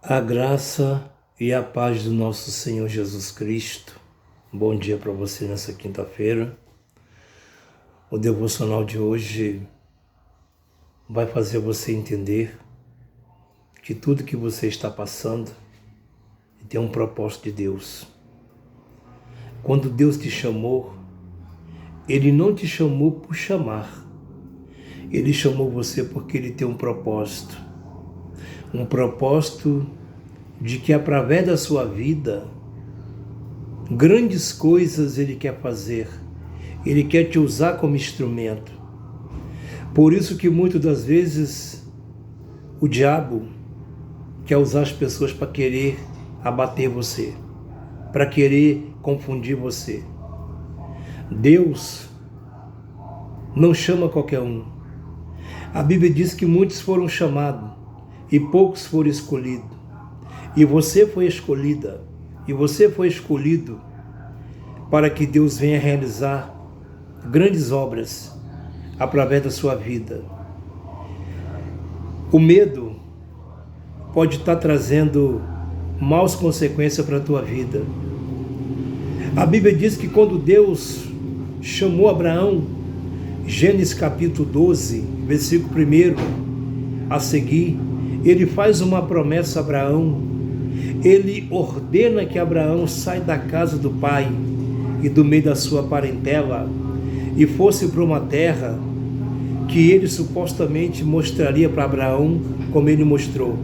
A graça e a paz do nosso Senhor Jesus Cristo. Bom dia para você nessa quinta-feira. O devocional de hoje vai fazer você entender que tudo que você está passando tem um propósito de Deus. Quando Deus te chamou, Ele não te chamou por chamar. Ele chamou você porque Ele tem um propósito. Um propósito de que através da sua vida, grandes coisas Ele quer fazer. Ele quer te usar como instrumento. Por isso que muitas das vezes o diabo quer usar as pessoas para querer abater você, para querer confundir você. Deus não chama qualquer um. A Bíblia diz que muitos foram chamados e poucos foram escolhidos. E você foi escolhida, e você foi escolhido para que Deus venha realizar grandes obras através da sua vida. O medo pode estar trazendo maus consequências para a tua vida. A Bíblia diz que quando Deus chamou Abraão, Gênesis capítulo 12, versículo 1 a seguir, Ele faz uma promessa a Abraão. Ele ordena que Abraão saia da casa do pai e do meio da sua parentela e fosse para uma terra que ele supostamente mostraria para Abraão, como ele mostrou.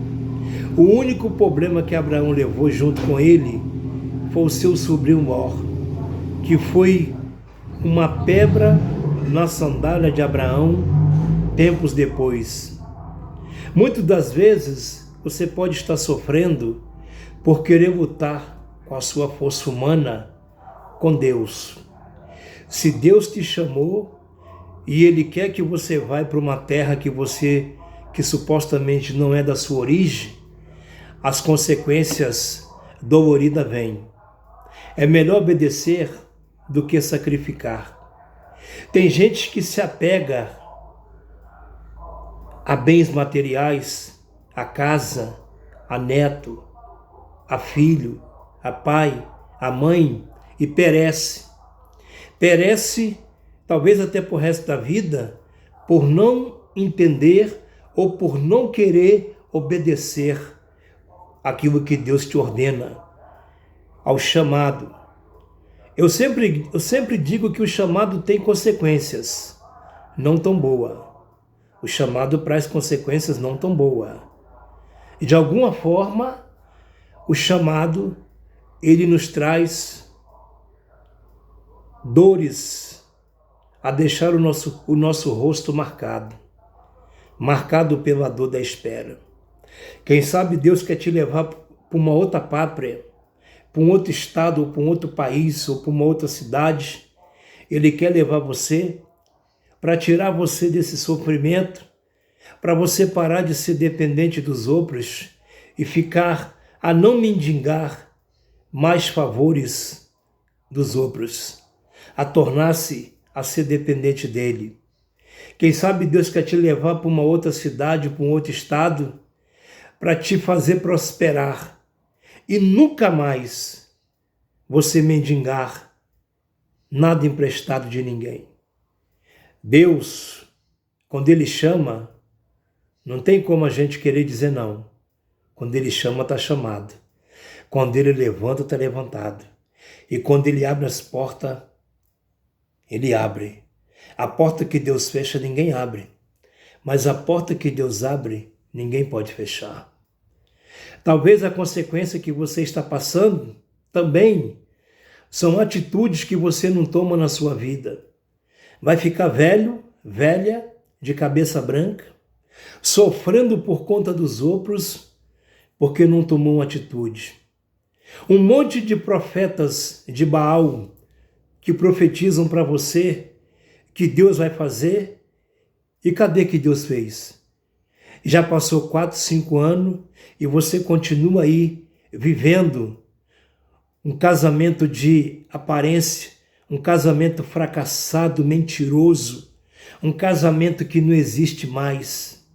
O único problema que Abraão levou junto com ele foi o seu sobrinho Mor, que foi uma pedra na sandália de Abraão tempos depois. Muitas das vezes você pode estar sofrendo por querer lutar com a sua força humana com Deus. Se Deus te chamou e Ele quer que você vá para uma terra que supostamente não é da sua origem, as consequências doloridas vêm. É melhor obedecer do que sacrificar. Tem gente que se apega a bens materiais, a casa, a neto, a filho, a pai, a mãe, e perece. Perece, talvez até por resto da vida, por não entender ou por não querer obedecer aquilo que Deus te ordena, ao chamado. Eu sempre digo que o chamado tem consequências não tão boas. O chamado traz consequências não tão boas. E de alguma forma, o chamado, ele nos traz dores a deixar o nosso rosto marcado pela dor da espera. Quem sabe Deus quer te levar para uma outra pátria, para um outro estado, ou para um outro país, ou para uma outra cidade. Ele quer levar você para tirar você desse sofrimento, para você parar de ser dependente dos outros e ficar a não mendigar mais favores dos outros, a tornar-se a ser dependente dele. Quem sabe Deus quer te levar para uma outra cidade, para um outro estado, para te fazer prosperar e nunca mais você mendigar nada emprestado de ninguém. Deus, quando Ele chama, não tem como a gente querer dizer não. Quando Ele chama, está chamado. Quando Ele levanta, está levantado. E quando Ele abre as portas, Ele abre. A porta que Deus fecha, ninguém abre. Mas a porta que Deus abre, ninguém pode fechar. Talvez a consequência que você está passando também são atitudes que você não toma na sua vida. Vai ficar velho, velha, de cabeça branca, sofrendo por conta dos outros, porque não tomou uma atitude. Um monte de profetas de Baal que profetizam para você que Deus vai fazer, e cadê que Deus fez? Já passou 4, 5 anos e você continua aí vivendo um casamento de aparência, um casamento fracassado, mentiroso, um casamento que não existe mais,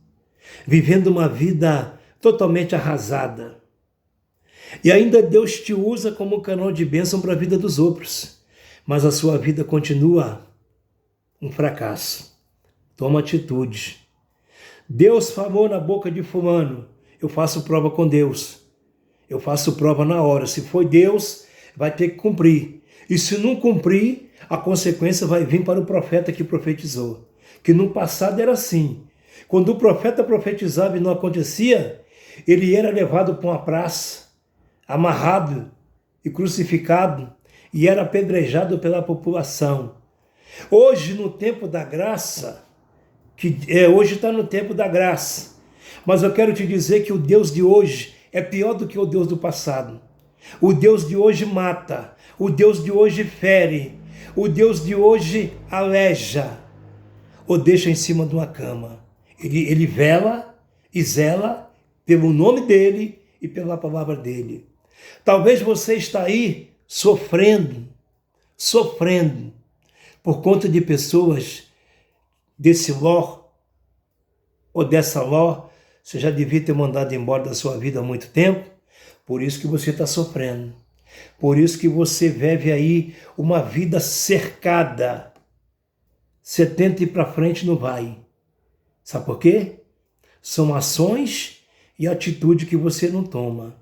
vivendo uma vida totalmente arrasada. E ainda Deus te usa como canal de bênção para a vida dos outros. Mas a sua vida continua um fracasso. Toma atitude. Deus falou na boca de fulano. Eu faço prova com Deus. Eu faço prova na hora. Se foi Deus, vai ter que cumprir. E se não cumprir, a consequência vai vir para o profeta que profetizou. Que no passado era assim. Quando o profeta profetizava e não acontecia, ele era levado para uma praça, amarrado e crucificado, e era apedrejado pela população. Hoje, no tempo da graça, hoje está no tempo da graça, mas eu quero te dizer que o Deus de hoje é pior do que o Deus do passado. O Deus de hoje mata, o Deus de hoje fere, o Deus de hoje aleja, ou deixa em cima de uma cama. Ele vela e zela pelo nome dele e pela palavra dele. Talvez você está aí sofrendo por conta de pessoas desse Ló ou dessa Ló. Você já devia ter mandado embora da sua vida há muito tempo, por isso que você está sofrendo. Por isso que você vive aí uma vida cercada. 70 e para frente não vai. Sabe por quê? São ações e atitude que você não toma.